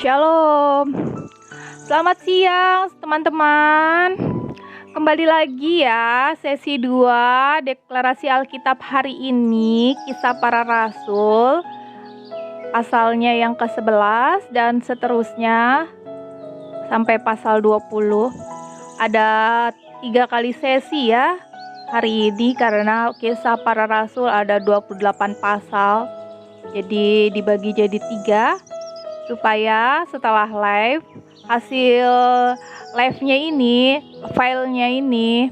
Shalom, selamat siang teman-teman. Kembali lagi ya, sesi 2 deklarasi Alkitab hari ini, Kisah Para Rasul, pasalnya yang ke-11 dan seterusnya sampai pasal 20. Ada 3 kali sesi ya hari ini, karena Kisah Para Rasul ada 28 pasal, jadi dibagi jadi 3, supaya setelah live, hasil live-nya ini, filenya ini,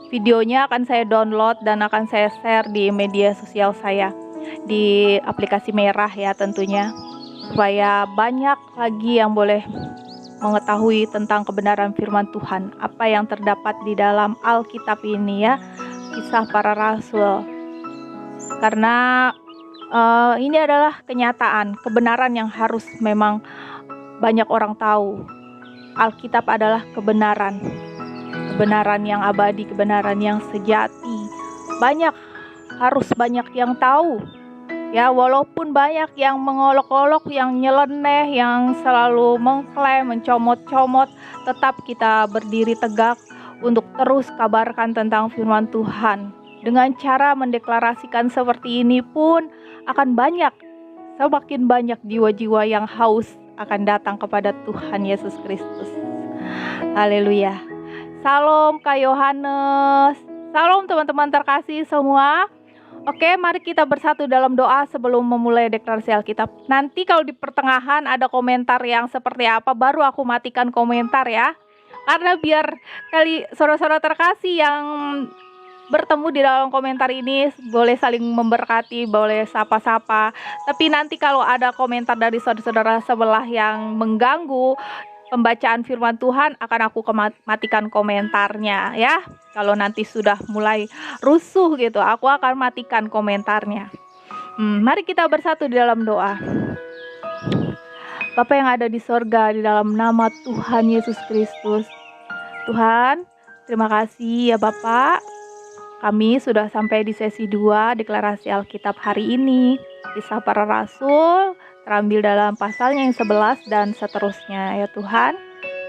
videonya akan saya download dan akan saya share di media sosial saya, di aplikasi merah ya tentunya, supaya banyak lagi yang boleh mengetahui tentang kebenaran firman Tuhan, apa yang terdapat di dalam Alkitab ini ya, Kisah Para Rasul. Karena ini adalah kenyataan, kebenaran yang harus memang banyak orang tahu. Alkitab adalah kebenaran yang abadi, kebenaran yang sejati. Harus banyak yang tahu. Ya, walaupun banyak yang mengolok-olok, yang nyeleneh, yang selalu mengklaim, mencomot-comot, tetap kita berdiri tegak untuk terus kabarkan tentang firman Tuhan. Dengan cara mendeklarasikan seperti ini pun akan semakin banyak jiwa-jiwa yang haus akan datang kepada Tuhan Yesus Kristus. Haleluya. Salam Kak Yohanes. Salam teman-teman terkasih semua. Oke, mari kita bersatu dalam doa sebelum memulai deklarasi Alkitab. Nanti kalau di pertengahan ada komentar yang seperti apa, baru aku matikan komentar ya. Karena biar saudara-saudara terkasih yang bertemu di dalam komentar ini boleh saling memberkati, boleh sapa-sapa. Tapi nanti kalau ada komentar dari saudara-saudara sebelah yang mengganggu pembacaan firman Tuhan, akan aku matikan komentarnya ya. Kalau nanti sudah mulai rusuh gitu, aku akan matikan komentarnya. Mari kita bersatu di dalam doa. Bapa yang ada di sorga, di dalam nama Tuhan Yesus Kristus, Tuhan, terima kasih ya Bapak. Kami sudah sampai di sesi 2 deklarasi Alkitab hari ini, Kisah Para Rasul, terambil dalam pasalnya yang 11 dan seterusnya ya Tuhan.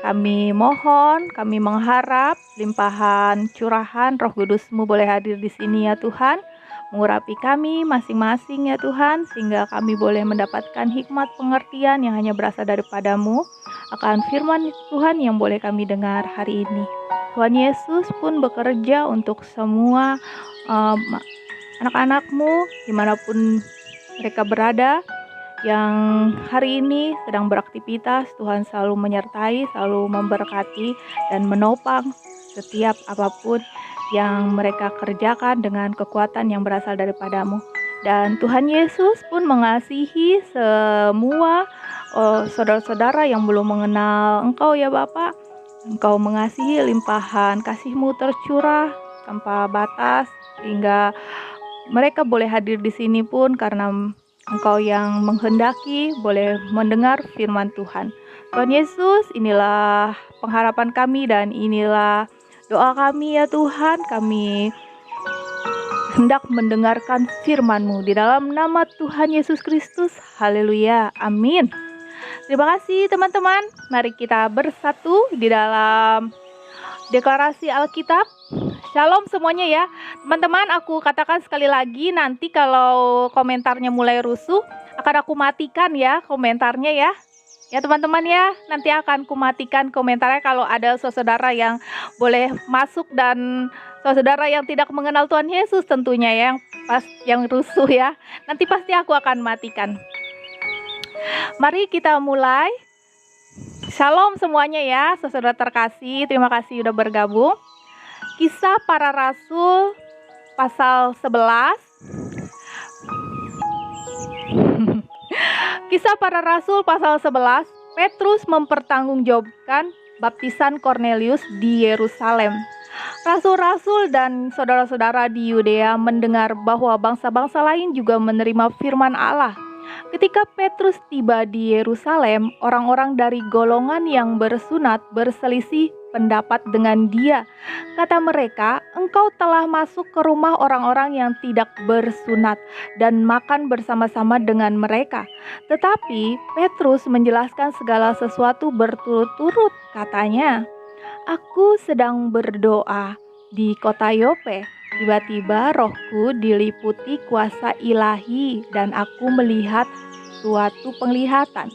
Kami mohon, kami mengharap limpahan curahan Roh Kudus-Mu boleh hadir di sini ya Tuhan, mengurapi kami masing-masing ya Tuhan, sehingga kami boleh mendapatkan hikmat pengertian yang hanya berasal daripada-Mu akan firman Tuhan yang boleh kami dengar hari ini. Tuhan Yesus pun bekerja untuk semua anak-anak-Mu dimanapun mereka berada, yang hari ini sedang beraktivitas. Tuhan selalu menyertai, selalu memberkati dan menopang setiap apapun yang mereka kerjakan dengan kekuatan yang berasal daripada-Mu. Dan Tuhan Yesus pun mengasihi semua saudara-saudara yang belum mengenal Engkau ya Bapak. Engkau mengasihi, limpahan kasih-Mu tercurah tanpa batas, sehingga mereka boleh hadir di sini pun karena Engkau yang menghendaki boleh mendengar firman Tuhan. Tuhan Yesus, inilah pengharapan kami dan inilah doa kami ya Tuhan. Kami hendak mendengarkan firman-Mu di dalam nama Tuhan Yesus Kristus. Haleluya, amin. Terima kasih teman-teman. Mari kita bersatu di dalam deklarasi Alkitab. Shalom semuanya ya. Teman-teman, aku katakan sekali lagi, nanti kalau komentarnya mulai rusuh, akan aku matikan ya komentarnya ya. Ya teman-teman ya, nanti akan aku matikan komentarnya kalau ada saudara yang boleh masuk dan saudara yang tidak mengenal Tuhan Yesus tentunya ya, yang rusuh ya. Nanti pasti aku akan matikan. Mari kita mulai. Shalom semuanya ya, saudara terkasih. Terima kasih sudah bergabung. Kisah Para Rasul pasal 11. Kisah Para Rasul pasal 11. Petrus mempertanggungjawabkan baptisan Kornelius di Yerusalem. Rasul-rasul dan saudara-saudara di Yudea mendengar bahwa bangsa-bangsa lain juga menerima firman Allah. Ketika Petrus tiba di Yerusalem, orang-orang dari golongan yang bersunat berselisih pendapat dengan dia. Kata mereka, "Engkau telah masuk ke rumah orang-orang yang tidak bersunat dan makan bersama-sama dengan mereka." Tetapi Petrus menjelaskan segala sesuatu berturut-turut. Katanya, "Aku sedang berdoa di kota Yope. Tiba-tiba rohku diliputi kuasa ilahi dan aku melihat suatu penglihatan.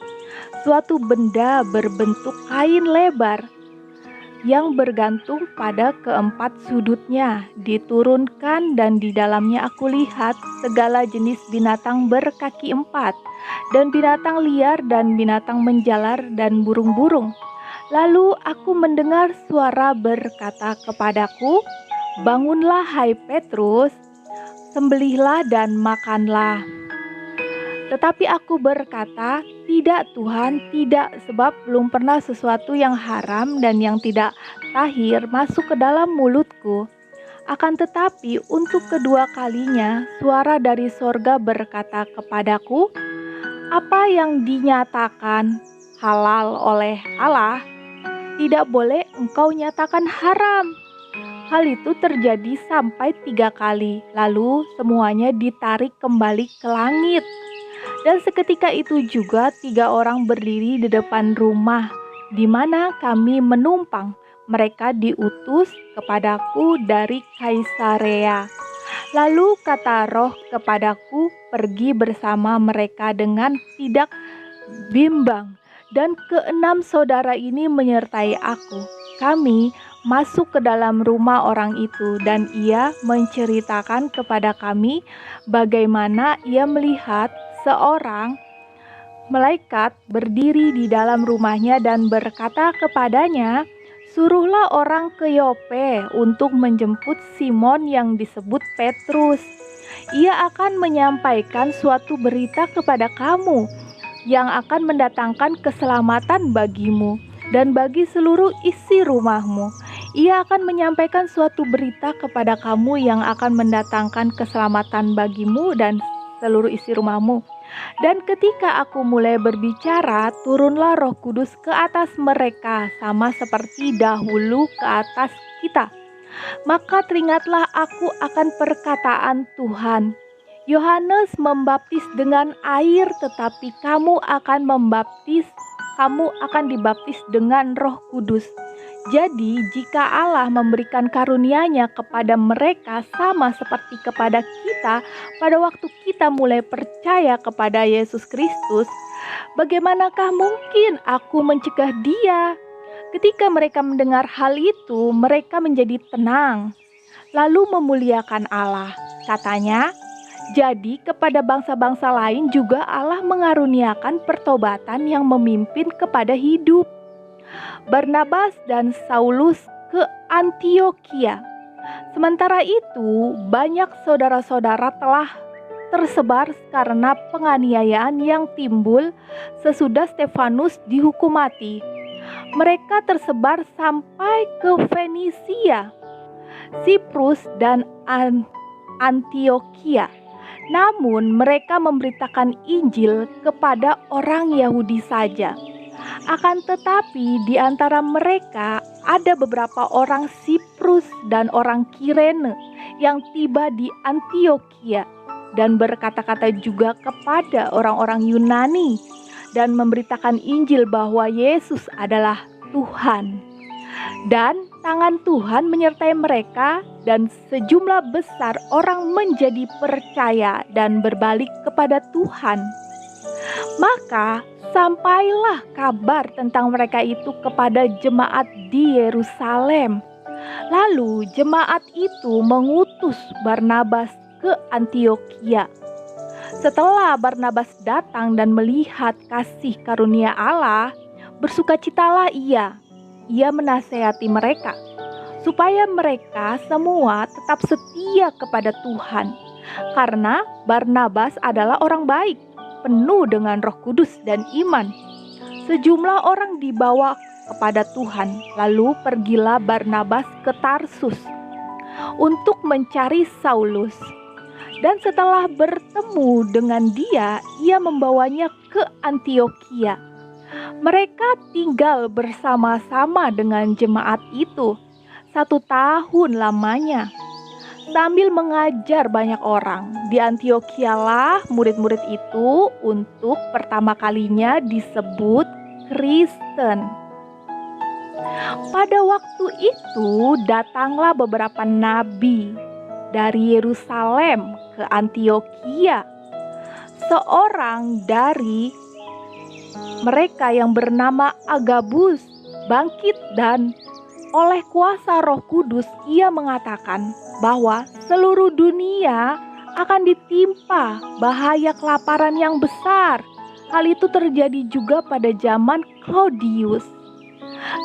Suatu benda berbentuk kain lebar yang bergantung pada keempat sudutnya diturunkan, dan di dalamnya aku lihat segala jenis binatang berkaki empat dan binatang liar dan binatang menjalar dan burung-burung. Lalu aku mendengar suara berkata kepadaku, 'Bangunlah hai Petrus, sembelihlah dan makanlah.' Tetapi aku berkata, 'Tidak Tuhan, tidak, sebab belum pernah sesuatu yang haram dan yang tidak tahir masuk ke dalam mulutku.' Akan tetapi untuk kedua kalinya suara dari sorga berkata kepadaku, 'Apa yang dinyatakan halal oleh Allah, tidak boleh engkau nyatakan haram.' Hal itu terjadi sampai 3 kali, lalu semuanya ditarik kembali ke langit. Dan seketika itu juga 3 orang berdiri di depan rumah di mana kami menumpang. Mereka diutus kepadaku dari Kaisarea. Lalu kata Roh kepadaku, pergi bersama mereka dengan tidak bimbang. Dan 6 saudara ini menyertai aku. Kami masuk ke dalam rumah orang itu, dan ia menceritakan kepada kami bagaimana ia melihat seorang malaikat berdiri di dalam rumahnya dan berkata kepadanya, 'Suruhlah orang ke Yope untuk menjemput Simon yang disebut Petrus. Ia akan menyampaikan suatu berita kepada kamu yang akan mendatangkan keselamatan bagimu dan bagi seluruh isi rumahmu. Ia akan menyampaikan suatu berita kepada kamu yang akan mendatangkan keselamatan bagimu dan seluruh isi rumahmu.' Dan ketika aku mulai berbicara, turunlah Roh Kudus ke atas mereka sama seperti dahulu ke atas kita. Maka teringatlah aku akan perkataan Tuhan, 'Yohanes membaptis dengan air, tetapi kamu akan dibaptis dengan Roh Kudus.' Jadi jika Allah memberikan karunia-Nya kepada mereka sama seperti kepada kita pada waktu kita mulai percaya kepada Yesus Kristus, bagaimanakah mungkin aku mencegah dia?" Ketika mereka mendengar hal itu, mereka menjadi tenang, lalu memuliakan Allah. Katanya, "Jadi kepada bangsa-bangsa lain juga Allah mengaruniakan pertobatan yang memimpin kepada hidup." Barnabas dan Saulus ke Antiokhia. Sementara itu, banyak saudara-saudara telah tersebar karena penganiayaan yang timbul sesudah Stefanus dihukum mati. Mereka tersebar sampai ke Fenisia, Siprus, dan Antiokhia. Namun mereka memberitakan Injil kepada orang Yahudi saja. Akan tetapi di antara mereka ada beberapa orang Siprus dan orang Kirene yang tiba di Antiokhia dan berkata-kata juga kepada orang-orang Yunani dan memberitakan Injil bahwa Yesus adalah Tuhan. Dan tangan Tuhan menyertai mereka, dan sejumlah besar orang menjadi percaya dan berbalik kepada Tuhan. Maka sampailah kabar tentang mereka itu kepada jemaat di Yerusalem. Lalu jemaat itu mengutus Barnabas ke Antiokhia. Setelah Barnabas datang dan melihat kasih karunia Allah, bersukacitalah ia. Ia menasehati mereka supaya mereka semua tetap setia kepada Tuhan. Karena Barnabas adalah orang baik, penuh dengan Roh Kudus dan iman. Sejumlah orang dibawa kepada Tuhan, lalu pergilah Barnabas ke Tarsus untuk mencari Saulus. Dan setelah bertemu dengan dia, ia membawanya ke Antiokhia. Mereka tinggal bersama-sama dengan jemaat itu 1 tahun lamanya, sambil mengajar banyak orang. Di Antiokhia lah murid-murid itu untuk pertama kalinya disebut Kristen. Pada waktu itu datanglah beberapa nabi dari Yerusalem ke Antiokhia. Seorang dari mereka yang bernama Agabus bangkit dan oleh kuasa Roh Kudus ia mengatakan bahwa seluruh dunia akan ditimpa bahaya kelaparan yang besar. Hal itu terjadi juga pada zaman Claudius.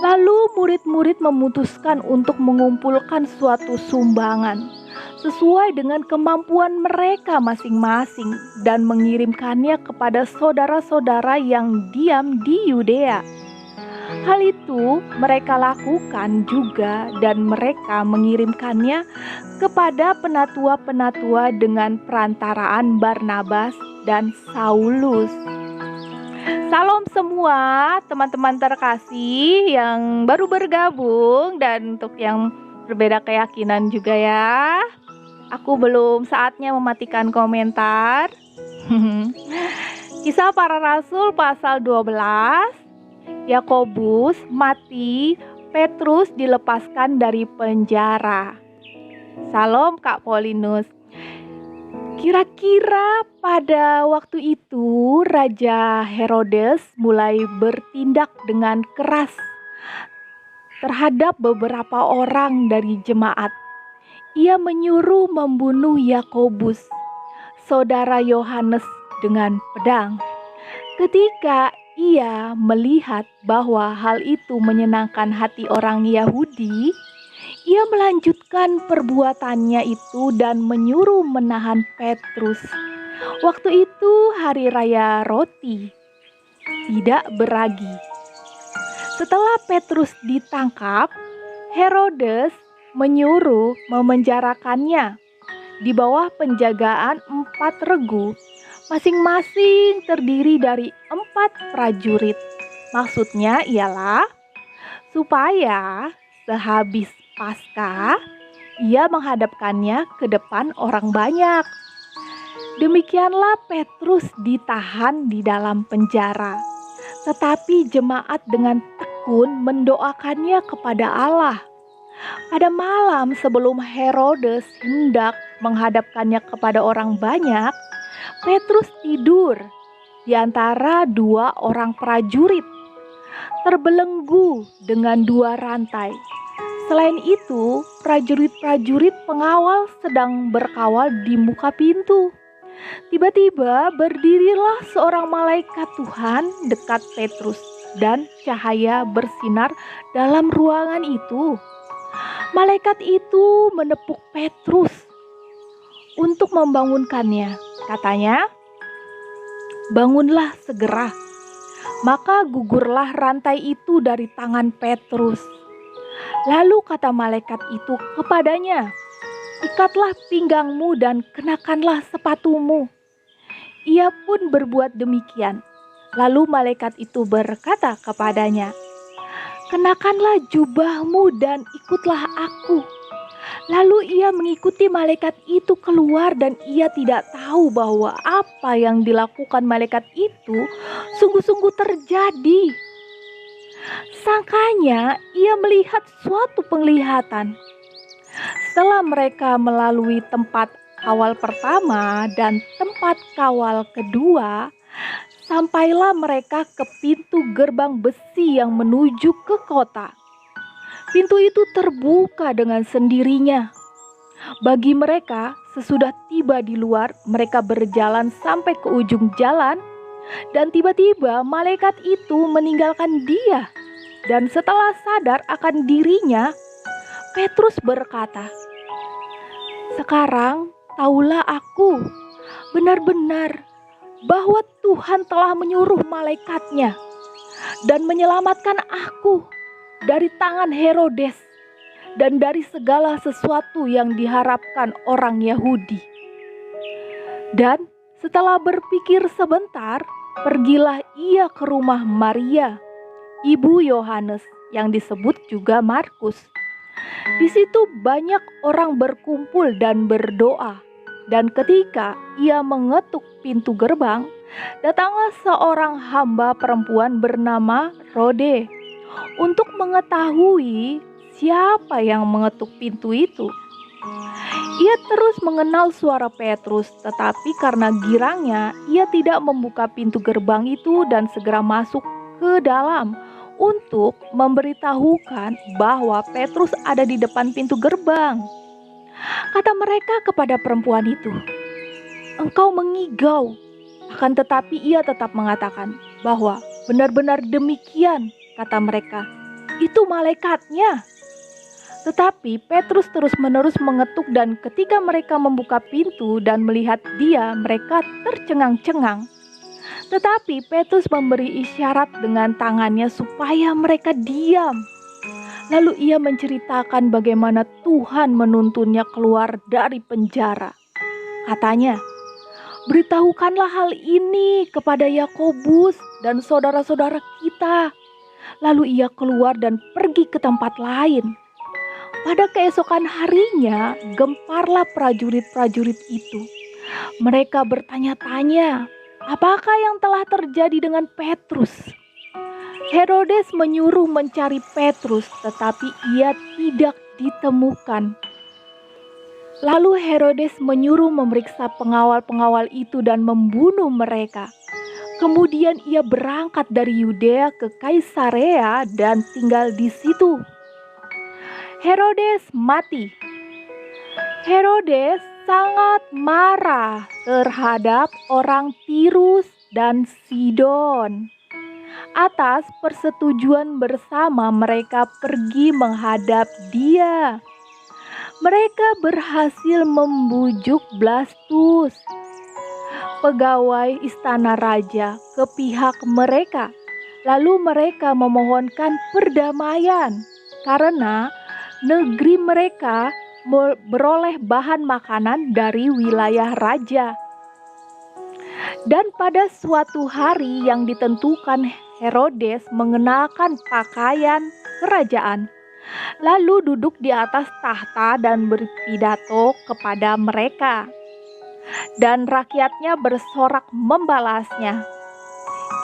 Lalu murid-murid memutuskan untuk mengumpulkan suatu sumbangan sesuai dengan kemampuan mereka masing-masing dan mengirimkannya kepada saudara-saudara yang diam di Yudea. Hal itu mereka lakukan juga dan mereka mengirimkannya kepada penatua-penatua dengan perantaraan Barnabas dan Saulus. Salam semua teman-teman terkasih yang baru bergabung dan untuk yang berbeda keyakinan juga ya. Aku belum saatnya mematikan komentar. Kisah Para Rasul pasal 12. Yakobus mati, Petrus dilepaskan dari penjara. Salam Kak Paulinus. Kira-kira pada waktu itu Raja Herodes mulai bertindak dengan keras terhadap beberapa orang dari jemaat. Ia menyuruh membunuh Yakobus, saudara Yohanes, dengan pedang. Ketika ia melihat bahwa hal itu menyenangkan hati orang Yahudi, ia melanjutkan perbuatannya itu dan menyuruh menahan Petrus. Waktu itu hari raya roti tidak beragi. Setelah Petrus ditangkap, Herodes menyuruh memenjarakannya di bawah penjagaan 4 regu, masing-masing terdiri dari 4 prajurit. Maksudnya ialah supaya sehabis Paskah ia menghadapkannya ke depan orang banyak. Demikianlah Petrus ditahan di dalam penjara, tetapi jemaat dengan tekun mendoakannya kepada Allah. Pada malam sebelum Herodes hendak menghadapkannya kepada orang banyak, Petrus tidur di antara 2 orang prajurit, terbelenggu dengan 2 rantai. Selain itu, prajurit-prajurit pengawal sedang berkawal di muka pintu. Tiba-tiba berdirilah seorang malaikat Tuhan dekat Petrus dan cahaya bersinar dalam ruangan itu. Malaikat itu menepuk Petrus untuk membangunkannya. Katanya, "Bangunlah segera." Maka gugurlah rantai itu dari tangan Petrus. Lalu kata malaikat itu kepadanya, "Ikatlah pinggangmu dan kenakanlah sepatumu." Ia pun berbuat demikian. Lalu malaikat itu berkata kepadanya, "Kenakanlah jubahmu dan ikutlah aku." Lalu ia mengikuti malaikat itu keluar dan ia tidak tahu bahwa apa yang dilakukan malaikat itu sungguh-sungguh terjadi. Sangkanya ia melihat suatu penglihatan. Setelah mereka melalui tempat kawal pertama dan tempat kawal kedua, sampailah mereka ke pintu gerbang besi yang menuju ke kota. Pintu itu terbuka dengan sendirinya. Bagi mereka, sesudah tiba di luar, mereka berjalan sampai ke ujung jalan, dan tiba-tiba malaikat itu meninggalkan dia. Dan setelah sadar akan dirinya, Petrus berkata, "Sekarang taulah aku benar-benar bahwa Tuhan telah menyuruh malaikatnya dan menyelamatkan aku dari tangan Herodes dan dari segala sesuatu yang diharapkan orang Yahudi." Dan setelah berpikir sebentar, pergilah ia ke rumah Maria, ibu Yohanes, yang disebut juga Markus. Di situ banyak orang berkumpul dan berdoa. Dan ketika ia mengetuk pintu gerbang, datanglah seorang hamba perempuan bernama Rode untuk mengetahui siapa yang mengetuk pintu itu. Ia terus mengenal suara Petrus, tetapi karena girangnya ia tidak membuka pintu gerbang itu dan segera masuk ke dalam untuk memberitahukan bahwa Petrus ada di depan pintu gerbang. Kata mereka kepada perempuan itu, "Engkau mengigau." Akan tetapi ia tetap mengatakan bahwa benar-benar demikian, kata mereka, "Itu malaikatnya." Tetapi Petrus terus-menerus mengetuk, dan ketika mereka membuka pintu dan melihat dia, mereka tercengang-cengang. Tetapi Petrus memberi isyarat dengan tangannya supaya mereka diam. Lalu ia menceritakan bagaimana Tuhan menuntunnya keluar dari penjara. Katanya, "Beritahukanlah hal ini kepada Yakobus dan saudara-saudara kita." Lalu ia keluar dan pergi ke tempat lain. Pada keesokan harinya, gemparlah prajurit-prajurit itu. Mereka bertanya-tanya, apakah yang telah terjadi dengan Petrus? Herodes menyuruh mencari Petrus, tetapi ia tidak ditemukan. Lalu Herodes menyuruh memeriksa pengawal-pengawal itu dan membunuh mereka. Kemudian ia berangkat dari Yudea ke Kaisarea dan tinggal di situ. Herodes mati. Herodes sangat marah terhadap orang Tirus dan Sidon atas persetujuan bersama mereka pergi menghadap dia. Mereka berhasil membujuk Blastus, pegawai istana raja, ke pihak mereka. Lalu mereka memohonkan perdamaian karena negeri mereka beroleh bahan makanan dari wilayah raja. Dan pada suatu hari yang ditentukan, Herodes mengenakan pakaian kerajaan, lalu duduk di atas tahta dan berpidato kepada mereka. Dan rakyatnya bersorak membalasnya,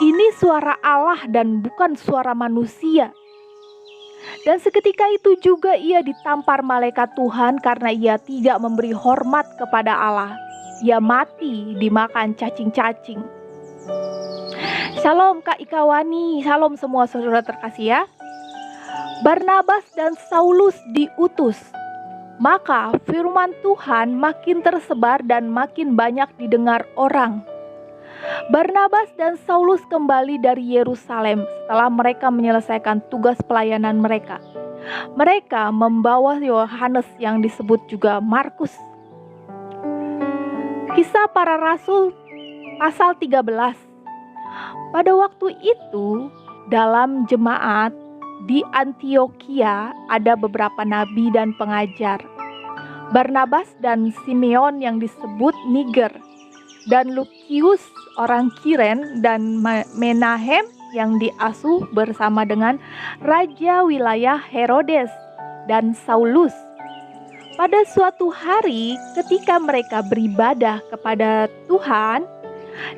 "Ini suara Allah dan bukan suara manusia." Dan seketika itu juga ia ditampar malaikat Tuhan karena ia tidak memberi hormat kepada Allah. Ia mati dimakan cacing-cacing. Shalom Kak Ikawani, shalom semua saudara terkasih ya. Barnabas dan Saulus diutus. Maka firman Tuhan makin tersebar dan makin banyak didengar orang. Barnabas dan Saulus kembali dari Yerusalem setelah mereka menyelesaikan tugas pelayanan mereka. Mereka membawa Yohanes yang disebut juga Markus. Kisah Para Rasul pasal 13. Pada waktu itu, dalam jemaat di Antioquia ada beberapa nabi dan pengajar. Barnabas dan Simeon yang disebut Niger, dan Lukius orang Kiren, dan Menahem yang diasuh bersama dengan raja wilayah Herodes dan Saulus. Pada suatu hari ketika mereka beribadah kepada Tuhan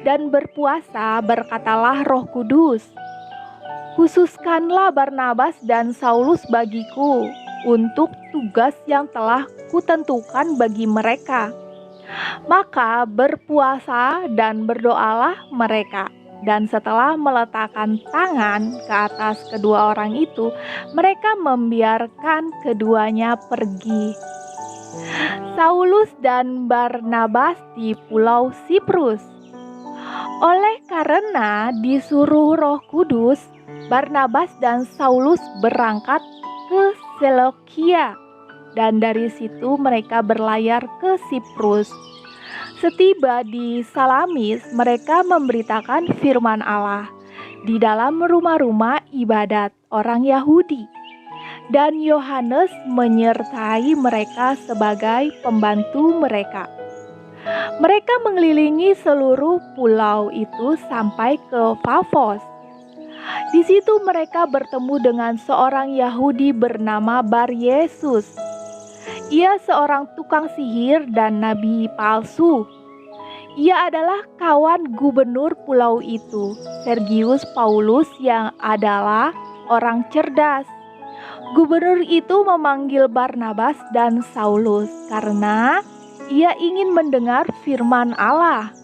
dan berpuasa, berkatalah Roh Kudus, "Khususkanlah Barnabas dan Saulus bagiku untuk tugas yang telah kutentukan bagi mereka." Maka berpuasa dan berdoalah mereka. Dan setelah meletakkan tangan ke atas kedua orang itu, mereka membiarkan keduanya pergi. Saulus dan Barnabas di Pulau Siprus. Oleh karena disuruh Roh Kudus, Barnabas dan Saulus berangkat ke Seleukia. dan dari situ mereka berlayar ke Siprus. Setiba di Salamis, mereka memberitakan firman Allah di dalam rumah-rumah ibadat orang Yahudi. Dan Yohanes menyertai mereka sebagai pembantu mereka. Mereka mengelilingi seluruh pulau itu sampai ke Pafos. Di situ mereka bertemu dengan seorang Yahudi bernama Bar Yesus. Ia seorang tukang sihir dan nabi palsu. Ia adalah kawan gubernur pulau itu, Sergius Paulus, yang adalah orang cerdas. Gubernur itu memanggil Barnabas dan Saulus karena ia ingin mendengar firman Allah.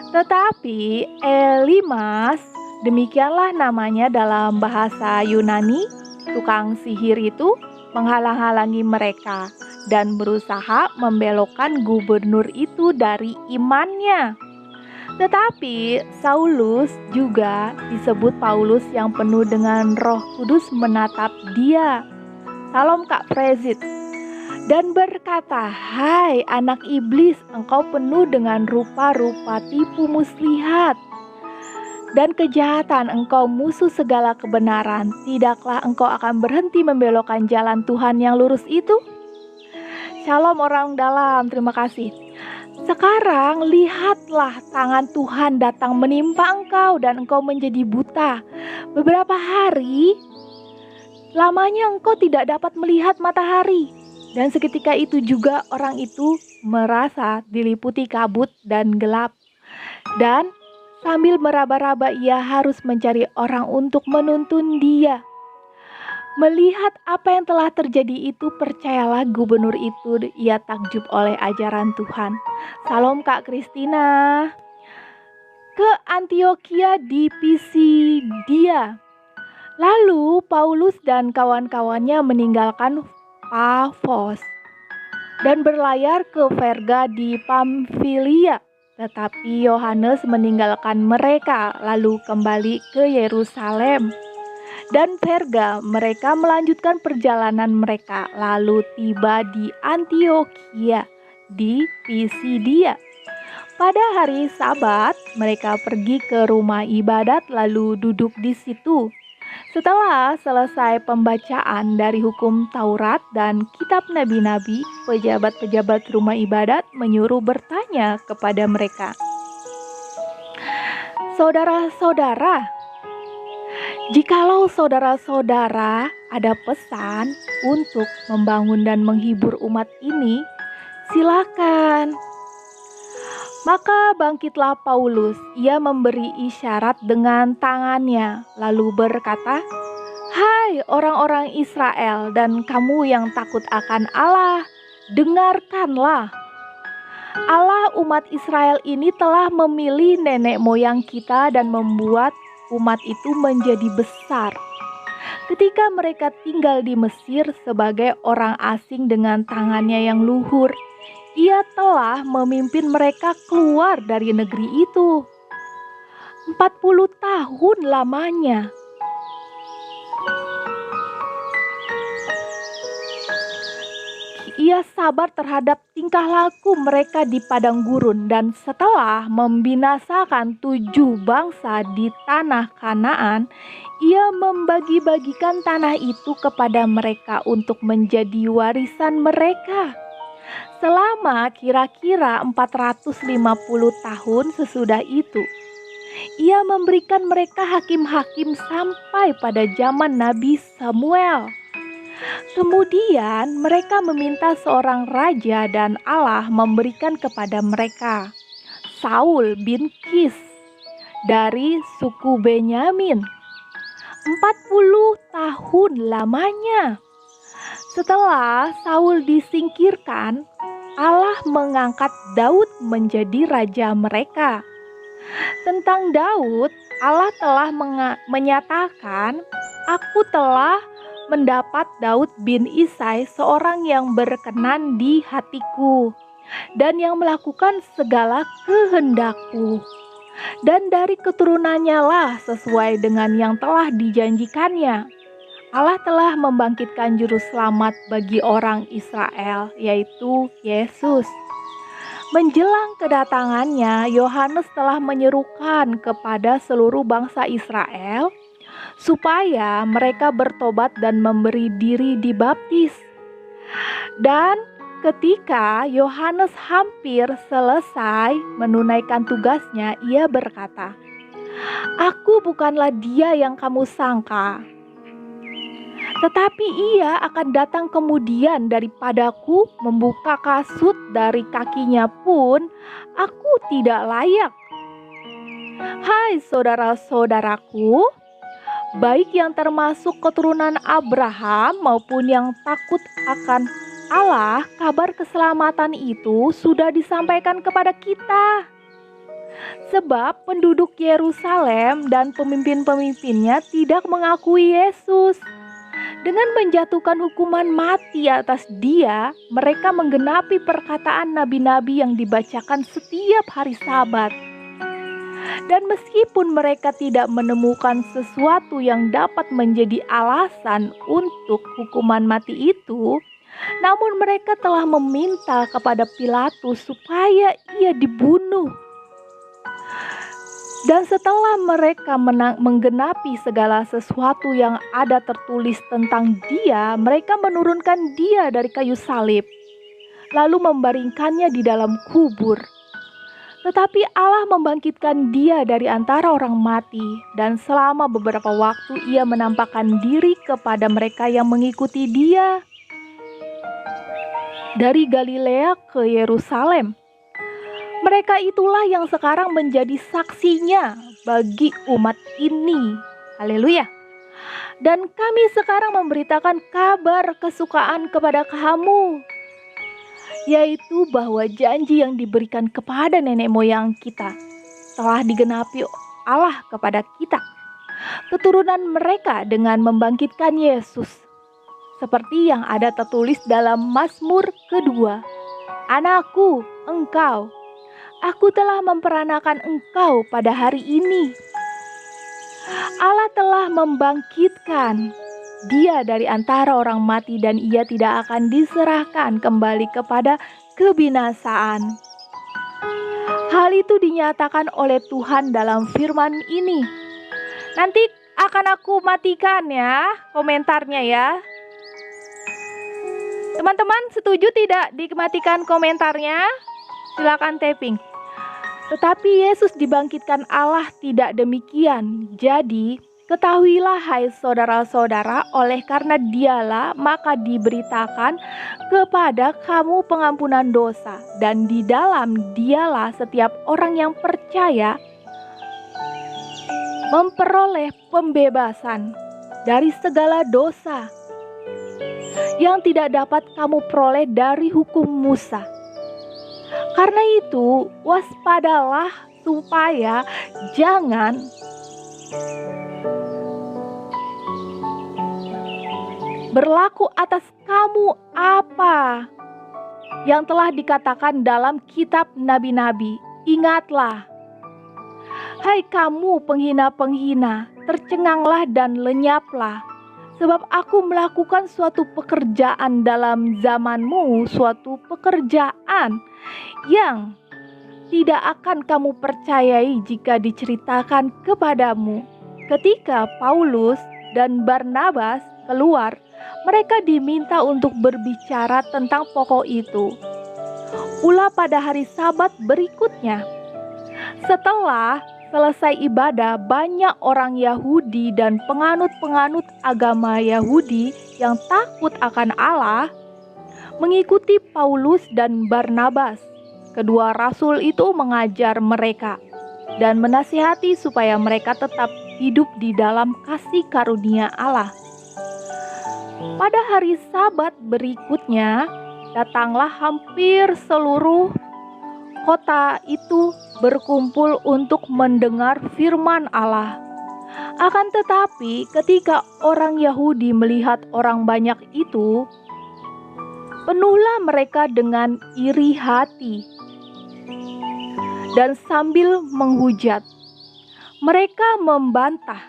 Tetapi Elimas, demikianlah namanya dalam bahasa Yunani, tukang sihir itu menghalang-halangi mereka dan berusaha membelokkan gubernur itu dari imannya. Tetapi Saulus, juga disebut Paulus, yang penuh dengan Roh Kudus, menatap dia, salam Kak Prezit, dan berkata, "Hai anak iblis, engkau penuh dengan rupa-rupa tipu muslihat dan kejahatan, engkau musuh segala kebenaran. Tidakkah engkau akan berhenti membelokkan jalan Tuhan yang lurus itu?" Shalom orang dalam, terima kasih. Sekarang lihatlah, tangan Tuhan datang menimpa engkau dan engkau menjadi buta. Beberapa hari lamanya engkau tidak dapat melihat matahari. Dan seketika itu juga orang itu merasa diliputi kabut dan gelap. Dan sambil meraba-raba ia harus mencari orang untuk menuntun dia. Melihat apa yang telah terjadi itu, percayalah gubernur itu, ia takjub oleh ajaran Tuhan. Salam Kak Kristina. Ke Antioquia di Pisidia. Lalu Paulus dan kawan-kawannya meninggalkan Pafos dan berlayar ke Perga di Pamfilia. Tetapi Yohanes meninggalkan mereka lalu kembali ke Yerusalem. Dan Perga mereka melanjutkan perjalanan mereka lalu tiba di Antioquia di Pisidia. Pada hari Sabat mereka pergi ke rumah ibadat lalu duduk di situ. Setelah selesai pembacaan dari hukum Taurat dan kitab nabi-nabi, pejabat-pejabat rumah ibadat menyuruh bertanya kepada mereka, "Saudara-saudara, jikalau saudara-saudara ada pesan untuk membangun dan menghibur umat ini, silakan." Maka bangkitlah Paulus, ia memberi isyarat dengan tangannya, lalu berkata, "Hai orang-orang Israel dan kamu yang takut akan Allah, dengarkanlah. Allah umat Israel ini telah memilih nenek moyang kita dan membuat umat itu menjadi besar. Ketika mereka tinggal di Mesir sebagai orang asing dengan tangannya yang luhur, ia telah memimpin mereka keluar dari negeri itu 40 tahun lamanya. Ia sabar terhadap tingkah laku mereka di padang gurun, dan setelah membinasakan 7 bangsa di tanah Kanaan, ia membagi-bagikan tanah itu kepada mereka untuk menjadi warisan mereka. Selama kira-kira 450 tahun sesudah itu, ia memberikan mereka hakim-hakim sampai pada zaman Nabi Samuel. Kemudian mereka meminta seorang raja dan Allah memberikan kepada mereka Saul bin Kis dari suku Benyamin 40 tahun lamanya. Setelah Saul disingkirkan, Allah mengangkat Daud menjadi raja mereka. Tentang Daud, Allah telah menyatakan, "Aku telah mendapat Daud bin Isai, seorang yang berkenan di hatiku dan yang melakukan segala kehendakku. Dan dari keturunannya lah sesuai dengan yang telah dijanjikannya, Allah telah membangkitkan juru selamat bagi orang Israel, yaitu Yesus. Menjelang kedatangannya, Yohanes telah menyerukan kepada seluruh bangsa Israel supaya mereka bertobat dan memberi diri dibaptis. Dan ketika Yohanes hampir selesai menunaikan tugasnya, ia berkata, "Aku bukanlah dia yang kamu sangka, tetapi ia akan datang kemudian daripadaku, membuka kasut dari kakinya pun aku tidak layak." Hai saudara-saudaraku, baik yang termasuk keturunan Abraham maupun yang takut akan Allah, kabar keselamatan itu sudah disampaikan kepada kita. Sebab penduduk Yerusalem dan pemimpin-pemimpinnya tidak mengakui Yesus. Dengan menjatuhkan hukuman mati atas dia, mereka menggenapi perkataan nabi-nabi yang dibacakan setiap hari Sabat. Dan meskipun mereka tidak menemukan sesuatu yang dapat menjadi alasan untuk hukuman mati itu, namun mereka telah meminta kepada Pilatus supaya ia dibunuh. Dan setelah mereka menggenapi segala sesuatu yang ada tertulis tentang dia, mereka menurunkan dia dari kayu salib, lalu membaringkannya di dalam kubur. Tetapi Allah membangkitkan dia dari antara orang mati, dan selama beberapa waktu ia menampakkan diri kepada mereka yang mengikuti dia. Dari Galilea ke Yerusalem. Mereka itulah yang sekarang menjadi saksinya bagi umat ini. Haleluya. Dan kami sekarang memberitakan kabar kesukaan kepada kamu, yaitu bahwa janji yang diberikan kepada nenek moyang kita telah digenapi Allah kepada kita, keturunan mereka, dengan membangkitkan Yesus. Seperti yang ada tertulis dalam Mazmur kedua, "Anakku, engkau, aku telah memperanakan engkau pada hari ini." Allah telah membangkitkan dia dari antara orang mati, dan ia tidak akan diserahkan kembali kepada kebinasaan. Hal itu dinyatakan oleh Tuhan dalam firman ini. Nanti akan aku matikan ya komentarnya ya. Teman-teman setuju tidak dimatikan komentarnya? Silakan tapping. Tetapi Yesus dibangkitkan Allah tidak demikian. Jadi ketahuilah hai saudara-saudara, oleh karena dialah maka diberitakan kepada kamu pengampunan dosa, dan di dalam dialah setiap orang yang percaya memperoleh pembebasan dari segala dosa yang tidak dapat kamu peroleh dari hukum Musa. Karena itu, waspadalah supaya jangan berlaku atas kamu apa yang telah dikatakan dalam kitab nabi-nabi. Ingatlah, hai kamu penghina-penghina, tercenganglah dan lenyaplah. Sebab aku melakukan suatu pekerjaan dalam zamanmu, suatu pekerjaan yang tidak akan kamu percayai jika diceritakan kepadamu. Ketika Paulus dan Barnabas keluar, mereka diminta untuk berbicara tentang pokok itu. Pula pada hari Sabat berikutnya, setelah selesai ibadah, banyak orang Yahudi dan penganut-penganut agama Yahudi yang takut akan Allah mengikuti Paulus dan Barnabas. Kedua rasul itu mengajar mereka dan menasihati supaya mereka tetap hidup di dalam kasih karunia Allah. Pada hari Sabat berikutnya, datanglah hampir seluruh kota itu berkumpul untuk mendengar firman Allah. Akan tetapi ketika orang Yahudi melihat orang banyak itu, penuhlah mereka dengan iri hati, dan sambil menghujat, mereka membantah,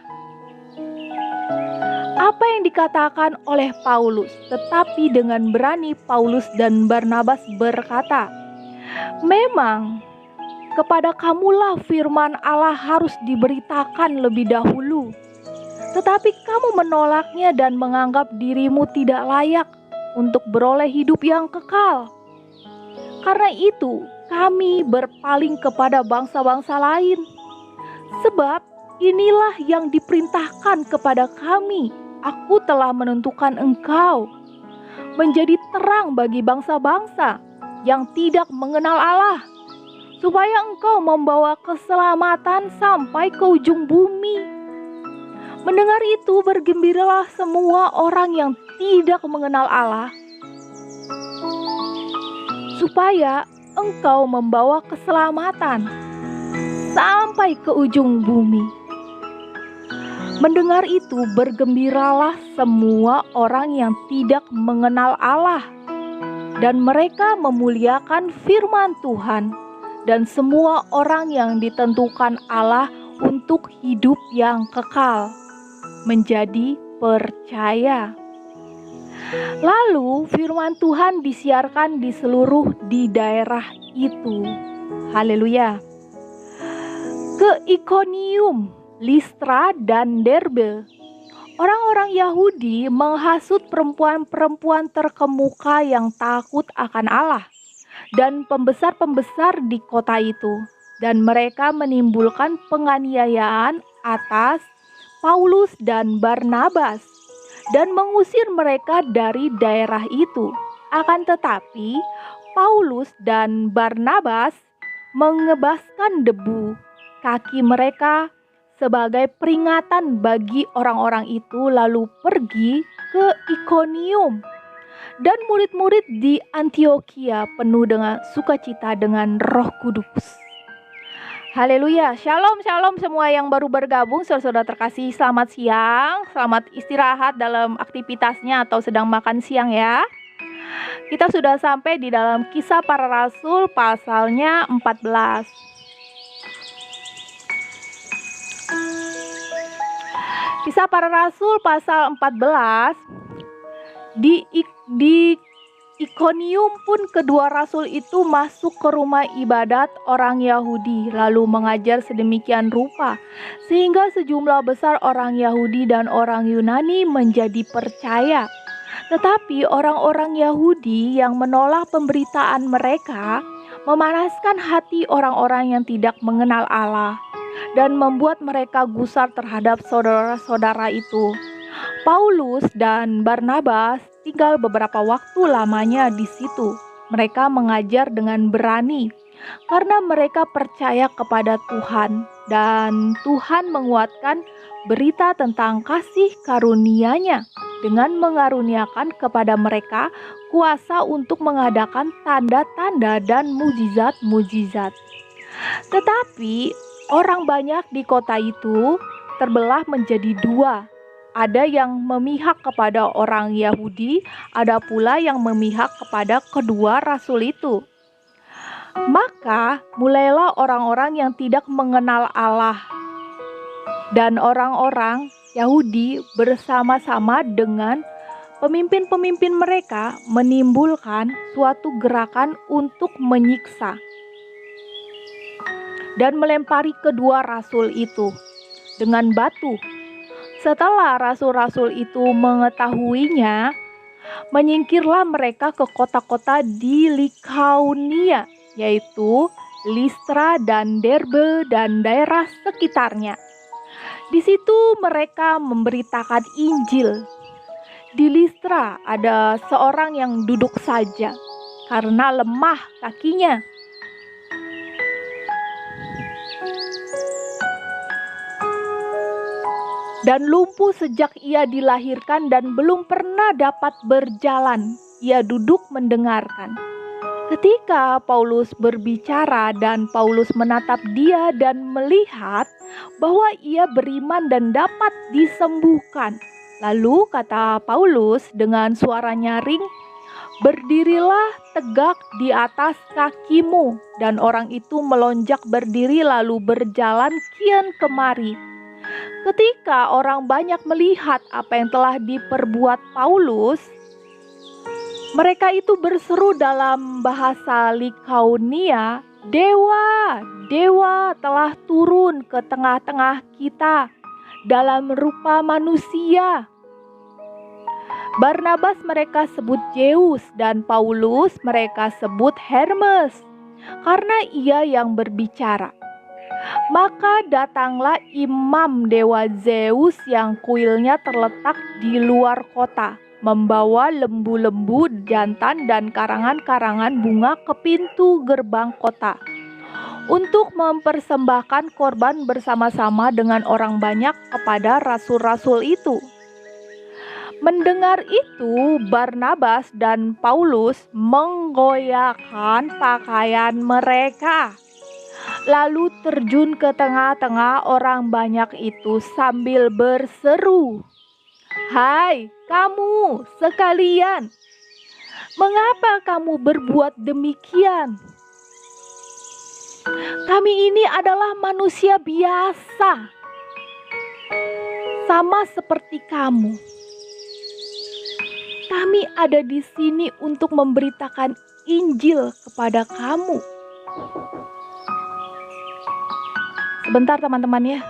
apa yang dikatakan oleh Paulus. Tetapi dengan berani Paulus dan Barnabas berkata, memang kepada kamulah firman Allah harus diberitakan lebih dahulu. Tetapi kamu menolaknya dan menganggap dirimu tidak layak untuk beroleh hidup yang kekal. Karena itu kami berpaling kepada bangsa-bangsa lain. Sebab inilah yang diperintahkan kepada kami. Aku telah menentukan engkau menjadi terang bagi bangsa-bangsa yang tidak mengenal Allah, supaya engkau membawa keselamatan sampai ke ujung bumi. Mendengar itu bergembiralah semua orang yang tidak mengenal Allah, supaya engkau membawa keselamatan sampai ke ujung bumi. Mendengar itu bergembiralah semua orang yang tidak mengenal Allah, dan mereka memuliakan firman Tuhan, dan semua orang yang ditentukan Allah untuk hidup yang kekal menjadi percaya. Lalu firman Tuhan disiarkan di seluruh di daerah itu. Haleluya. Ke Ikonium, Listra dan Derbe, orang-orang Yahudi menghasut perempuan-perempuan terkemuka yang takut akan Allah dan pembesar-pembesar di kota itu, dan mereka menimbulkan penganiayaan atas Paulus dan Barnabas dan mengusir mereka dari daerah itu. Akan tetapi Paulus dan Barnabas mengebaskan debu kaki mereka sebagai peringatan bagi orang-orang itu, lalu pergi ke Ikonium. Dan murid-murid di Antiokhia penuh dengan sukacita dengan Roh Kudus. Haleluya. Shalom, shalom semua yang baru bergabung. Saudara-saudara terkasih, selamat siang. Selamat istirahat dalam aktivitasnya atau sedang makan siang ya. Kita sudah sampai di dalam Kisah Para Rasul pasalnya 14. Kisah Para Rasul pasal 14. Di Ikonium pun kedua rasul itu masuk ke rumah ibadat orang Yahudi, lalu mengajar sedemikian rupa sehingga sejumlah besar orang Yahudi dan orang Yunani menjadi percaya. Tetapi orang-orang Yahudi yang menolak pemberitaan mereka memanaskan hati orang-orang yang tidak mengenal Allah dan membuat mereka gusar terhadap saudara-saudara itu. Paulus dan Barnabas tinggal beberapa waktu lamanya di situ. Mereka mengajar dengan berani karena mereka percaya kepada Tuhan, dan Tuhan menguatkan berita tentang kasih karunia-Nya dengan mengaruniakan kepada mereka kuasa untuk mengadakan tanda-tanda dan mujizat-mujizat. Tetapi orang banyak di kota itu terbelah menjadi dua. Ada yang memihak kepada orang Yahudi, ada pula yang memihak kepada kedua rasul itu. Maka mulailah orang-orang yang tidak mengenal Allah dan orang-orang Yahudi bersama-sama dengan pemimpin-pemimpin mereka menimbulkan suatu gerakan untuk menyiksa dan melempari kedua rasul itu dengan batu. Setelah rasul-rasul itu mengetahuinya, menyingkirlah mereka ke kota-kota di Likaunia, yaitu Listra dan Derbe dan daerah sekitarnya. Di situ mereka memberitakan Injil. Di Listra ada seorang yang duduk saja karena lemah kakinya. Dan lumpuh sejak ia dilahirkan dan belum pernah dapat berjalan. Ia duduk mendengarkan. Ketika Paulus berbicara dan Paulus menatap dia dan melihat bahwa ia beriman dan dapat disembuhkan. Lalu kata Paulus dengan suara nyaring, "Berdirilah tegak di atas kakimu." Dan orang itu melonjak berdiri lalu berjalan kian kemari. Ketika orang banyak melihat apa yang telah diperbuat Paulus, mereka itu berseru dalam bahasa Likaonia, "Dewa, dewa telah turun ke tengah-tengah kita dalam rupa manusia." Barnabas mereka sebut Zeus dan Paulus mereka sebut Hermes, karena ia yang berbicara. Maka datanglah imam dewa Zeus yang kuilnya terletak di luar kota, membawa lembu-lembu jantan dan karangan-karangan bunga ke pintu gerbang kota untuk mempersembahkan korban bersama-sama dengan orang banyak kepada rasul-rasul itu. Mendengar itu, Barnabas dan Paulus menggoyahkan pakaian mereka, lalu terjun ke tengah-tengah orang banyak itu sambil berseru, "Hai kamu sekalian, mengapa kamu berbuat demikian? Kami ini adalah manusia biasa, sama seperti kamu. Kami ada di sini untuk memberitakan Injil kepada kamu." Sebentar teman-teman ya.